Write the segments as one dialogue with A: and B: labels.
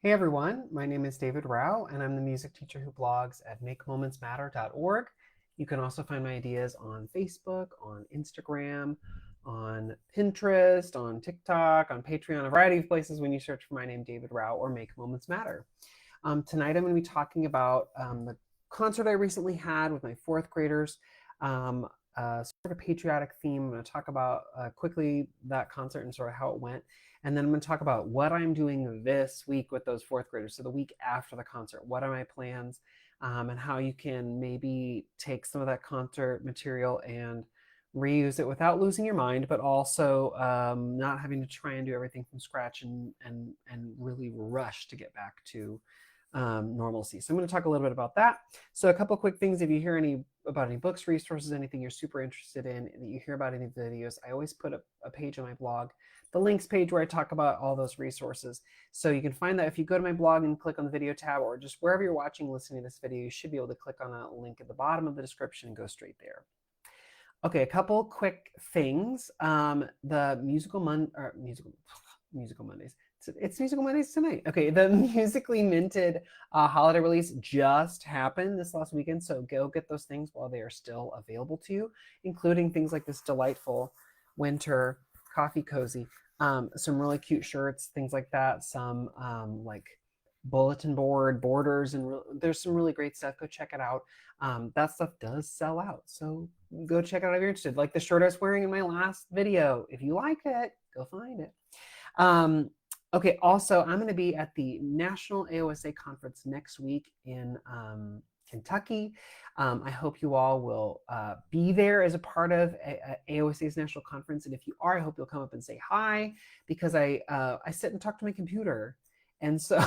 A: Hey everyone, my name is David Rao, and I'm the music teacher who blogs at makemomentsmatter.org. You can also find my ideas on Facebook, on Instagram, on Pinterest, on TikTok, on Patreon, a variety of places when you search for my name, David Rao, or Make Moments Matter. Tonight I'm going to be talking about the concert I recently had with my fourth graders. Sort of patriotic theme. I'm going to talk about quickly that concert and sort of how it went. And then I'm going to talk about what I'm doing this week with those fourth graders. So the week after the concert, what are my plans, and how you can maybe take some of that concert material and reuse it without losing your mind, but also not having to try and do everything from scratch and really rush to get back to normalcy. So I'm going to talk a little bit about that. So a couple quick things. If you hear about any books, resources, anything you're super interested in, that you hear about any of the videos, I always put a page on my blog, the links page, where I talk about all those resources. So you can find that if you go to my blog and click on the video tab, or just wherever you're watching, listening to this video, you should be able to click on a link at the bottom of the description and go straight there. Okay, a couple quick things. The musical Mondays. It's Musical Mondays tonight. Okay, the Musically Minted holiday release just happened this last weekend, so go get those things while they are still available to you, including things like this delightful winter coffee cozy, some really cute shirts, things like that, some like bulletin board borders, and there's some really great stuff. Go check it out. That stuff does sell out, so go check it out if you're interested. Like the shirt I was wearing in my last video. If you like it, go find it. Okay, also, I'm going to be at the National AOSA Conference next week in Kentucky. I hope you all will be there as a part of AOSA's National Conference. And if you are, I hope you'll come up and say hi, because I sit and talk to my computer. And so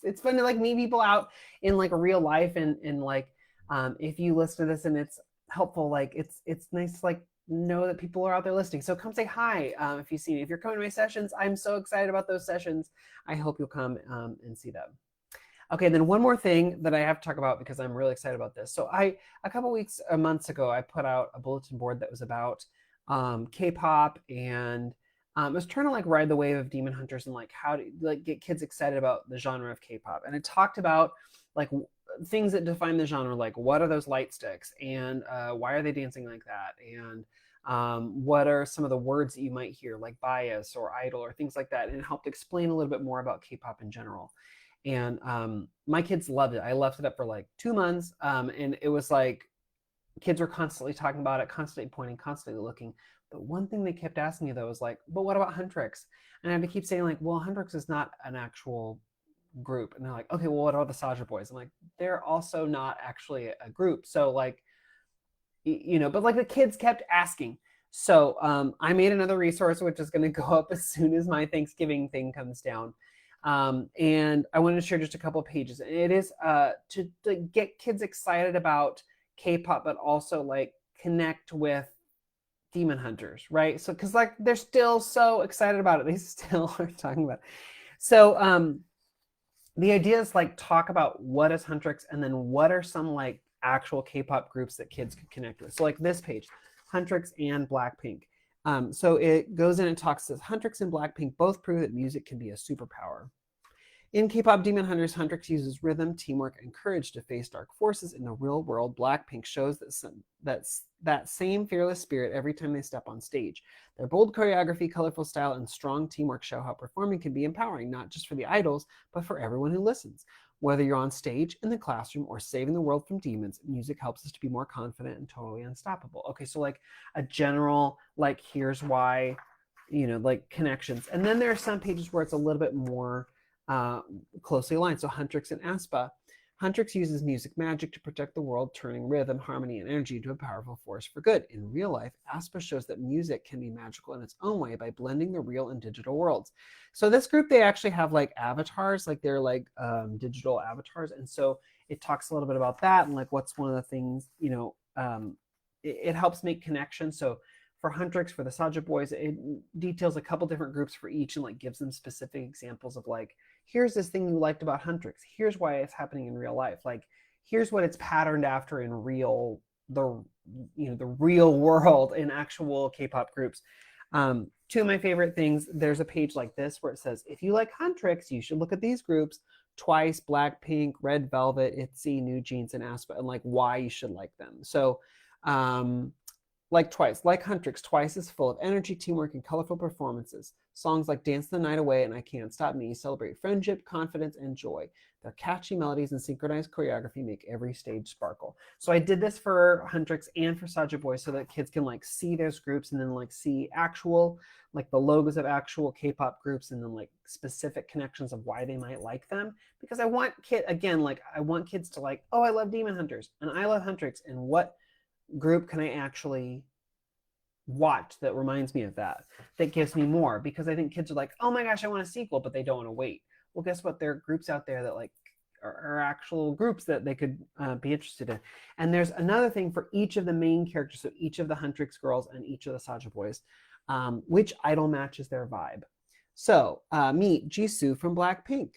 A: it's fun to like meet people out in like real life, and like if you listen to this and it's helpful, like it's nice to like know that people are out there listening. So come say hi if you see me. If you're coming to my sessions, I'm so excited about those sessions. I hope you'll come and see them. Okay, then one more thing that I have to talk about, because I'm really excited about this. So a couple months ago, I put out a bulletin board that was about K-pop, and I was trying to like ride the wave of Demon Hunters and like how to like get kids excited about the genre of K-pop. And it talked about like things that define the genre, like what are those light sticks, and why are they dancing like that, and what are some of the words that you might hear, like bias or idol or things like that. And it helped explain a little bit more about K-pop in general. And my kids loved it. I left it up for like 2 months, and it was like kids were constantly talking about it, constantly pointing, constantly looking. But one thing they kept asking me though was like, but what about Huntrix? And I had to keep saying like, well, Huntrix is not an actual group. And they're like, okay, well, what about the Saja Boys? I'm like, they're also not actually a group. So like, but like the kids kept asking. So I made another resource, which is going to go up as soon as my Thanksgiving thing comes down. And I wanted to share just a couple of pages. It is to get kids excited about K-pop, but also like connect with Demon Hunters, right? So because like they're still so excited about it, they still are talking about it. So the idea is like talk about what is Huntrix, and then what are some like actual K-pop groups that kids could connect with. So like this page, Huntrix and Blackpink. So it goes in and talks, says Huntrix and Blackpink both prove that music can be a superpower. In K-pop Demon Hunters, Huntrix uses rhythm, teamwork, and courage to face dark forces in the real world. Blackpink shows that same fearless spirit every time they step on stage. Their bold choreography, colorful style, and strong teamwork show how performing can be empowering, not just for the idols, but for everyone who listens. Whether you're on stage, in the classroom, or saving the world from demons, music helps us to be more confident and totally unstoppable. Okay, so like a general, like here's why, like connections. And then there are some pages where it's a little bit more closely aligned. So Huntrix and aespa. Huntrix uses music magic to protect the world, turning rhythm, harmony, and energy into a powerful force for good. In real life, aespa shows that music can be magical in its own way by blending the real and digital worlds. So this group, they actually have like avatars, like they're like digital avatars. And so it talks a little bit about that, and like what's one of the things, it helps make connections. So for Huntrix, for the Saja Boys, it details a couple different groups for each, and like gives them specific examples of like, here's this thing you liked about Huntrix. Here's why it's happening in real life. Like, here's what it's patterned after in the real world in actual K-pop groups. two of my favorite things, there's a page like this where it says, if you like Huntrix, you should look at these groups: Twice, Blackpink, Red Velvet, ITZY, New Jeans, and aespa, and like why you should like them. So like Twice, like Huntrix, Twice is full of energy, teamwork, and colorful performances. Songs like Dance the Night Away and I Can't Stop Me celebrate friendship, confidence, and joy. Their catchy melodies and synchronized choreography make every stage sparkle. So I did this for Huntrix and for Saja Boy so that kids can like see those groups and then like see actual, like the logos of actual K-pop groups and then like specific connections of why they might like them. Because I want I want kids to like, oh, I love Demon Hunters and I love Huntrix, and what group can I actually watch that reminds me of that gives me more? Because I think kids are like, oh my gosh, I want a sequel, but they don't want to wait. Well, guess what? There are groups out there that like are actual groups that they could be interested in. And there's another thing for each of the main characters, so each of the Huntrix girls and each of the Saja boys, which idol matches their vibe. So meet Jisoo from Blackpink.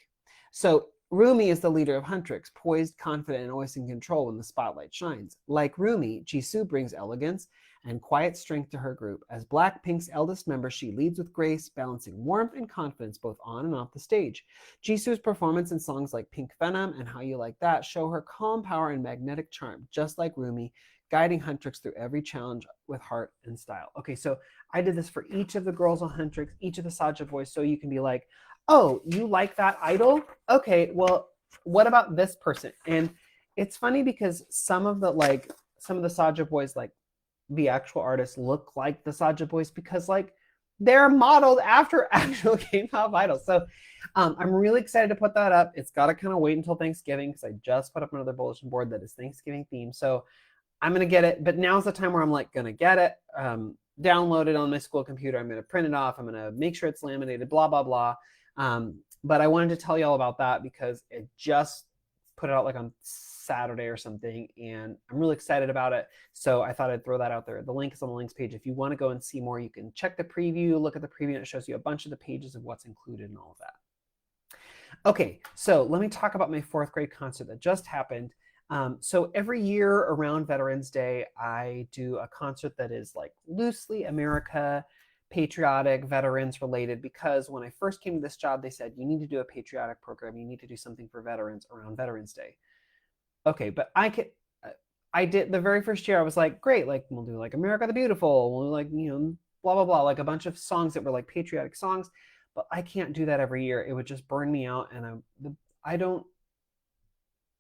A: So Rumi is the leader of Huntrix, poised, confident, and always in control when the spotlight shines. Like Rumi, Jisoo brings elegance and quiet strength to her group. As Blackpink's eldest member, she leads with grace, balancing warmth and confidence both on and off the stage. Jisoo's performance in songs like Pink Venom and How You Like That show her calm power and magnetic charm, just like Rumi, guiding Huntrix through every challenge with heart and style. Okay, so I did this for each of the girls on Huntrix, each of the Saja boys, so you can be like, oh, you like that idol? Okay, well, what about this person? And it's funny because some of the Saja boys, like the actual artists, look like the Saja boys because like they're modeled after actual K-pop idols. So I'm really excited to put that up. It's got to kind of wait until Thanksgiving because I just put up another bulletin board that is Thanksgiving themed. So I'm going to get it, but now's the time where I'm like going to get it, download it on my school computer. I'm going to print it off. I'm going to make sure it's laminated, blah, blah, blah. But I wanted to tell you all about that because it just put it out like on Saturday or something, and I'm really excited about it. So I thought I'd throw that out there. The link is on the links page. If you want to go and see more, you can check the preview, look at the preview, and it shows you a bunch of the pages of what's included and all of that. Okay, so let me talk about my 4th grade concert that just happened. So every year around Veterans Day, I do a concert that is like loosely America, patriotic, veterans related, because when I first came to this job, they said, you need to do a patriotic program. You need to do something for veterans around Veterans Day. Okay, but I did the very first year, I was like, great, like we'll do like America the Beautiful. We'll do like, blah, blah, blah, like a bunch of songs that were like patriotic songs, but I can't do that every year. It would just burn me out. And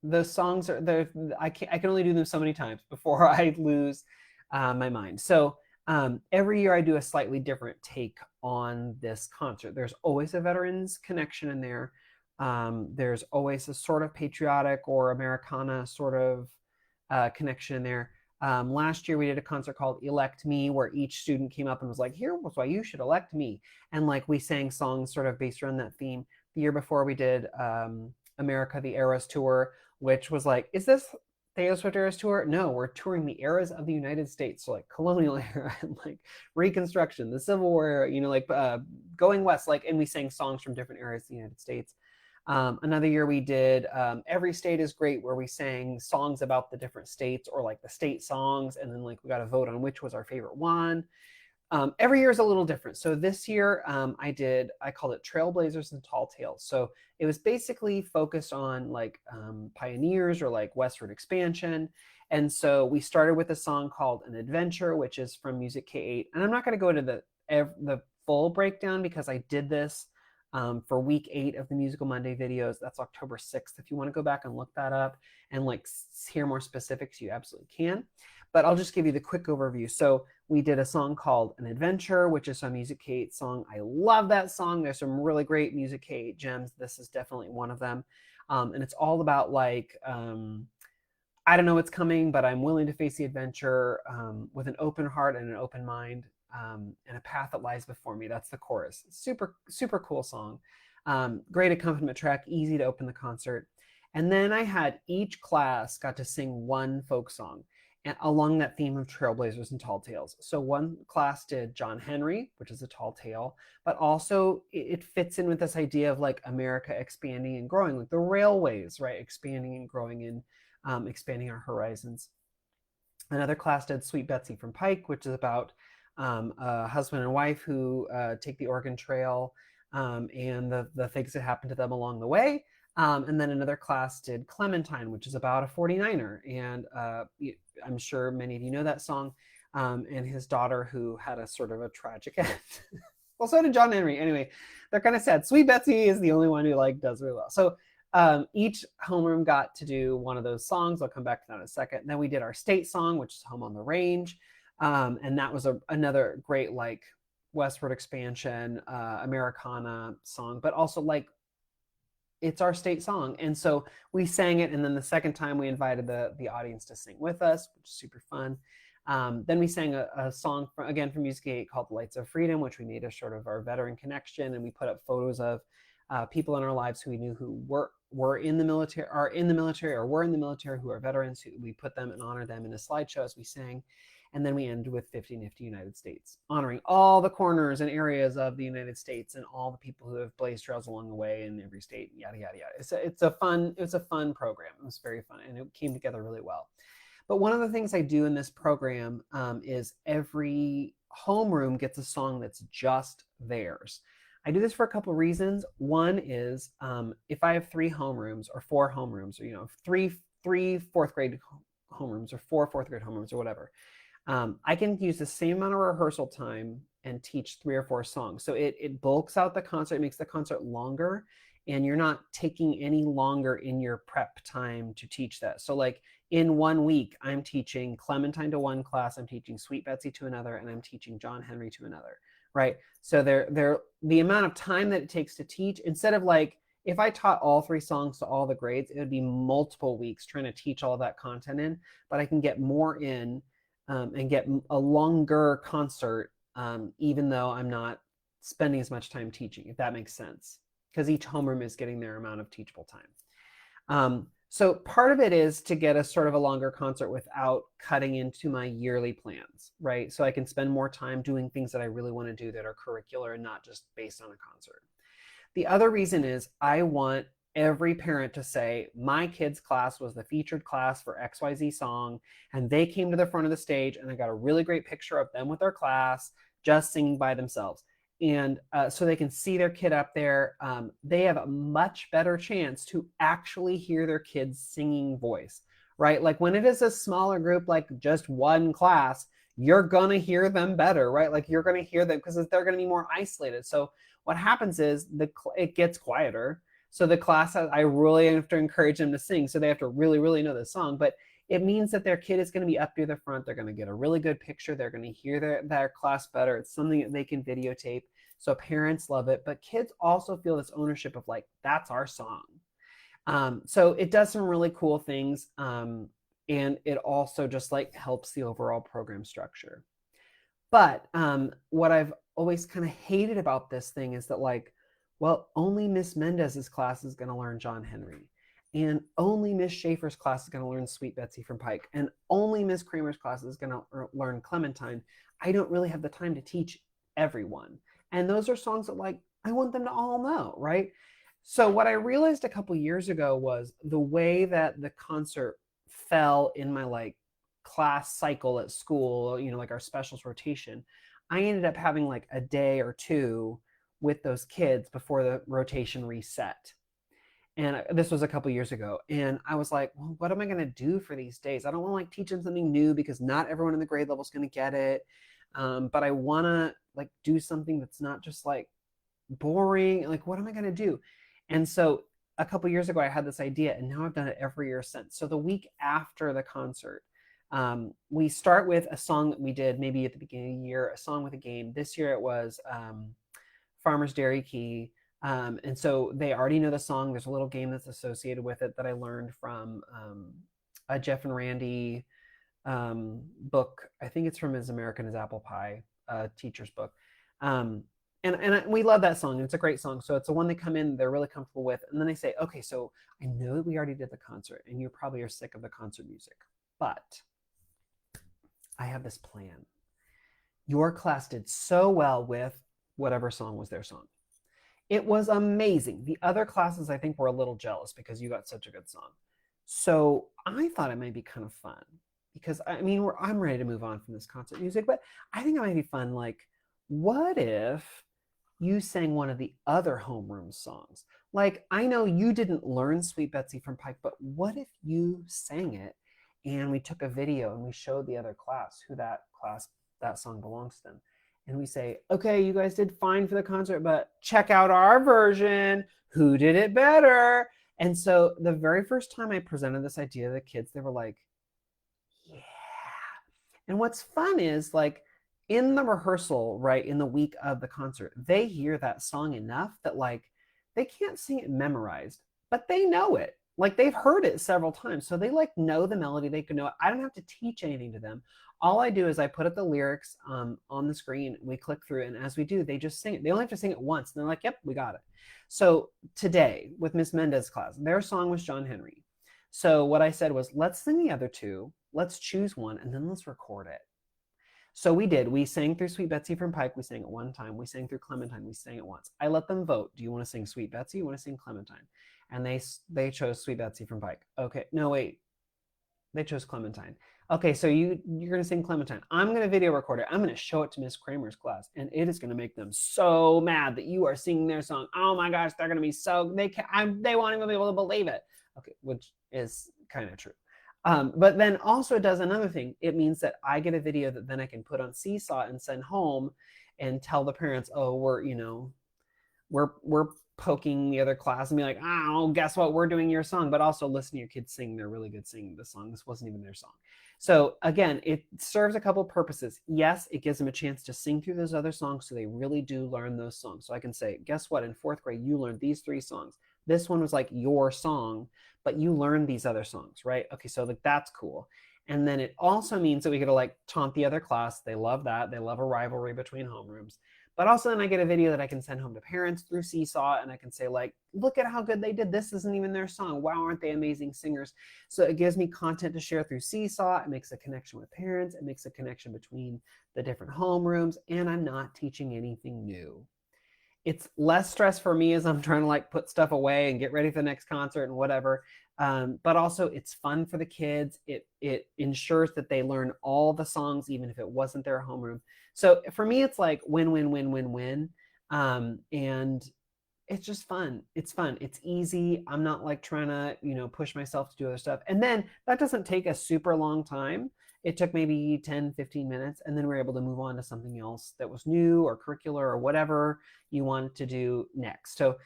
A: the songs I can only do them so many times before I lose my mind. So every year I do a slightly different take on this concert. There's always a veterans connection in there. There's always a sort of patriotic or Americana sort of connection in there. Last year we did a concert called Elect Me, where each student came up and was like, here was why you should elect me. And like we sang songs sort of based around that theme. The year before we did America the Eras Tour, which was like, is this Taylor Swift Eras Tour? No, we're touring the eras of the United States. So like colonial era and like Reconstruction, the Civil War era, like going west, like, and we sang songs from different eras of the United States. Another year we did Every State is Great, where we sang songs about the different states or like the state songs. And then like we got to vote on which was our favorite one. Every year is a little different. So this year I called it Trailblazers and Tall Tales. So it was basically focused on like pioneers or like westward expansion. And so we started with a song called An Adventure, which is from Music K8. And I'm not going to go into the full breakdown because I did this for week 8 of the Musical Monday videos. That's October 6th. If you want to go back and look that up and like hear more specifics, you absolutely can. But I'll just give you the quick overview. So we did a song called An Adventure, which is a Music K8 song. I love that song. There's some really great Music K8 gems. This is definitely one of them. And it's all about like, I don't know what's coming, but I'm willing to face the adventure with an open heart and an open mind, and a path that lies before me. That's the chorus. Super, super cool song. Great accompaniment track, easy to open the concert. And then I had each class got to sing one folk song along that theme of Trailblazers and Tall Tales. So one class did John Henry, which is a tall tale, but also it fits in with this idea of like America expanding and growing, like the railways, right? Expanding and growing and expanding our horizons. Another class did Sweet Betsy from Pike, which is about a husband and wife who take the Oregon Trail and the things that happen to them along the way. And then another class did Clementine, which is about a 49er. And I'm sure many of you know that song. And his daughter who had a sort of a tragic end. Well, so did John Henry. Anyway, they're kind of sad. Sweet Betsy is the only one who like does really well. So each homeroom got to do one of those songs. I'll come back to that in a second. And then we did our state song, which is Home on the Range. And that was another great like westward expansion, Americana song, but also like it's our state song. And so we sang it. And then the second time we invited the audience to sing with us, which is super fun. Then we sang a song again from Musicgate called Lights of Freedom, which we made a sort of our veteran connection. And we put up photos of people in our lives who we knew who were in the military, are in the military, or were in the military, who are veterans. Who we put them and honor them in a slideshow as we sang. And then we ended with 50 Nifty United States, honoring all the corners and areas of the United States and all the people who have blazed trails along the way in every state, yada, yada, yada. It's a fun program. It was very fun and it came together really well. But one of the things I do in this program is every homeroom gets a song that's just theirs. I do this for a couple of reasons. One is if I have 3 homerooms or 4 homerooms, or three fourth grade homerooms or 4 fourth grade homerooms or whatever, I can use the same amount of rehearsal time and teach 3 or 4 songs. So it bulks out the concert, it makes the concert longer, and you're not taking any longer in your prep time to teach that. So like in 1 week, I'm teaching Clementine to one class, I'm teaching Sweet Betsy to another, and I'm teaching John Henry to another, right? So the amount of time that it takes to teach, instead of like, if I taught all 3 songs to all the grades, it would be multiple weeks trying to teach all that content in, but I can get more in and get a longer concert, even though I'm not spending as much time teaching, if that makes sense, because each homeroom is getting their amount of teachable time. So part of it is to get a sort of a longer concert without cutting into my yearly plans, right? So I can spend more time doing things that I really want to do that are curricular and not just based on a concert. The other reason is I want every parent to say, my kid's class was the featured class for XYZ song, and they came to the front of the stage, and I got a really great picture of them with their class just singing by themselves. And so they can see their kid up there. They have a much better chance to actually hear their kid's singing voice, right? Like when it is a smaller group, like just one class, you're going to hear them better, right? Like you're going to hear them because they're going to be more isolated. So what happens is it gets quieter. So the class, I really have to encourage them to sing. So they have to really, really know the song. But it means that their kid is going to be up near the front. They're going to get a really good picture. They're going to hear their class better. It's something that they can videotape. So parents love it. But kids also feel this ownership of like, that's our song. So it does some really cool things. And it also just like helps the overall program structure. But what I've always kind of hated about this thing is that like, well, only Miss Mendez's class is going to learn John Henry. And only Miss Schaefer's class is going to learn Sweet Betsy from Pike. And only Miss Kramer's class is going to learn Clementine. I don't really have the time to teach everyone. And those are songs that like, I want them to all know, right? So what I realized a couple years ago was the way that the concert fell in my like class cycle at school, like our specials rotation, I ended up having like a day or two with those kids before the rotation reset. And this was a couple years ago. And I was like, well, what am I going to do for these days? I don't want to like teach them something new because not everyone in the grade level is going to get it. But I want to like do something that's not just like boring. Like, what am I going to do? And so a couple years ago, I had this idea and now I've done it every year since. So the week after the concert, we start with a song that we did maybe at the beginning of the year, a song with a game. This year it was Farmer's Dairy Key. And so they already know the song. There's a little game that's associated with it that I learned from a Jeff and Randy book. I think it's from As American as Apple Pie, teacher's book. And we love that song. It's a great song. So it's the one they come in, they're really comfortable with. And then they say, okay, so I know that we already did the concert and you probably are sick of the concert music, but I have this plan. Your class did so well with whatever song was their song. It was amazing. The other classes, I think, were a little jealous because you got such a good song. So I thought it might be kind of fun because I mean, I'm ready to move on from this concert music, but I think it might be fun. Like, what if you sang one of the other homeroom songs? Like, I know you didn't learn Sweet Betsy from Pike, but what if you sang it and we took a video and we showed the other class who that song belongs to them? And we say, okay, you guys did fine for the concert, but check out our version. Who did it better? And so the very first time I presented this idea to the kids, they were like, yeah. And what's fun is like in the rehearsal, right, in the week of the concert, they hear that song enough that like they can't sing it memorized, but they know it. Like they've heard it several times. So they like know the melody, they can know it. I don't have to teach anything to them. All I do is I put up the lyrics on the screen, we click through, and as we do, they just sing it. They only have to sing it once. And they're like, yep, we got it. So today with Miss Mendez's class, their song was John Henry. So what I said was, let's sing the other two, let's choose one, and then let's record it. So we did. We sang through Sweet Betsy from Pike. We sang it one time. We sang through Clementine. We sang it once. I let them vote. Do you want to sing Sweet Betsy? You want to sing Clementine? And they chose Sweet Betsy from Pike. Okay. No, wait. They chose Clementine. Okay, so you're going to sing Clementine. I'm going to video record it. I'm going to show it to Miss Kramer's class, and it is going to make them so mad that you are singing their song. Oh my gosh, they're going to be so they won't even be able to believe it. Okay, which is kind of true. But then also it does another thing. It means that I get a video that then I can put on Seesaw and send home and tell the parents, oh, we're poking the other class and be like, oh, guess what? We're doing your song, but also listen to your kids sing. They're really good singing the song. This wasn't even their song. So again, it serves a couple of purposes. Yes, it gives them a chance to sing through those other songs so they really do learn those songs. So I can say, guess what? In 4th grade, you learned these 3 songs. This one was like your song, but you learned these other songs, right? Okay, so like that's cool. And then it also means that we get to like taunt the other class. They love that. They love a rivalry between homerooms. But also then I get a video that I can send home to parents through Seesaw, and I can say like, look at how good they did. This isn't even their song. Wow, aren't they amazing singers? So it gives me content to share through Seesaw. It makes a connection with parents. It makes a connection between the different homerooms, and I'm not teaching anything new. It's less stress for me as I'm trying to like put stuff away and get ready for the next concert and whatever. But also it's fun for the kids. It ensures that they learn all the songs, even if it wasn't their homeroom. So for me, it's like win, win, win, win, win. And it's just fun. It's fun. It's easy. I'm not like trying to, push myself to do other stuff. And then that doesn't take a super long time. It took maybe 10, 15 minutes, and then we're able to move on to something else that was new or curricular or whatever you want to do next. So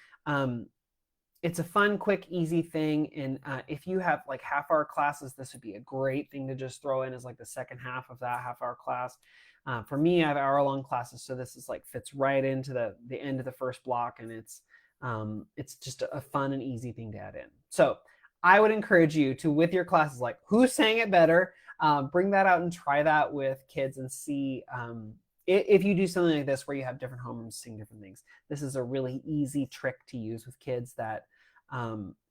A: it's a fun, quick, easy thing. And if you have like half-hour classes, this would be a great thing to just throw in as like the second half of that half-hour class. For me, I have hour-long classes, so this is like fits right into the end of the first block, and it's just a fun and easy thing to add in. So I would encourage you to, with your classes, like who sang it better, bring that out and try that with kids and see if you do something like this where you have different homerooms sing different things. This is a really easy trick to use with kids that,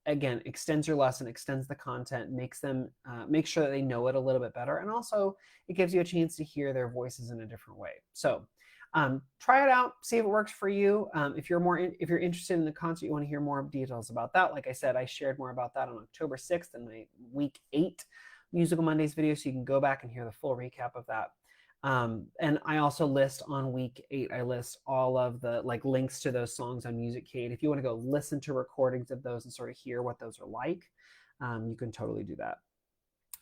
A: again, extends your lesson, extends the content, makes them make sure that they know it a little bit better. And also it gives you a chance to hear their voices in a different way. So try it out, see if it works for you. If you're interested in the concert, you want to hear more details about that. Like I said, I shared more about that on October 6th in my week 8 Musical Mondays video, so you can go back and hear the full recap of that. And I also list on week 8, I list all of the like links to those songs on Musiccade. If you want to go listen to recordings of those and sort of hear what those are like, you can totally do that.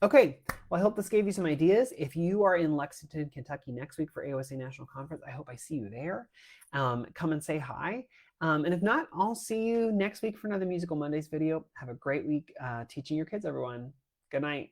A: Okay, well, I hope this gave you some ideas. If you are in Lexington, Kentucky next week for AOSA National Conference, I hope I see you there. Come and say hi. And if not, I'll see you next week for another Musical Mondays video. Have a great week teaching your kids, everyone. Good night.